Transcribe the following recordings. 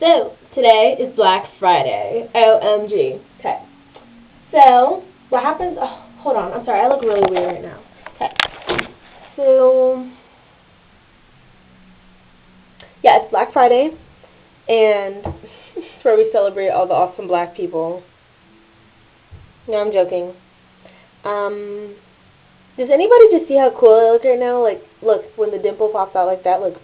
So, today is Black Friday. OMG. Okay. So, what happens... Oh, hold on. I'm sorry. I look really weird right now. Okay. So, yeah, it's Black Friday. And it's where we celebrate all the awesome black people. No, I'm joking. Does anybody just see how cool I look right now? Like, look, when the dimple pops out like that, look.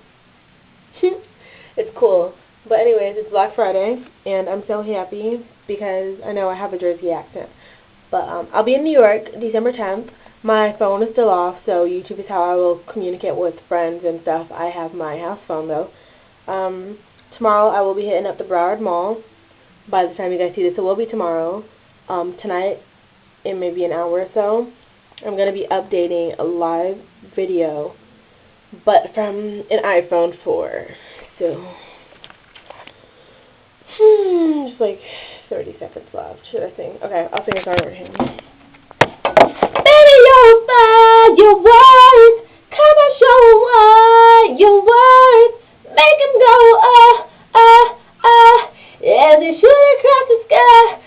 It's cool. But anyways, it's Black Friday, and I'm so happy because I know I have a Jersey accent. But I'll be in New York December 10th. My phone is still off, so YouTube is how I will communicate with friends and stuff. I have my house phone, though. Tomorrow I will be hitting up the Broward Mall. By the time you guys see this, it will be tomorrow. Tonight, in maybe an hour or so, I'm going to be updating a live video, but from an iPhone 4. So, just like 30 seconds left. Should I sing? Okay, I'll sing a song over here. Baby, you're fine, your words. Come and show what your words. Make them go, as they shoot across the sky.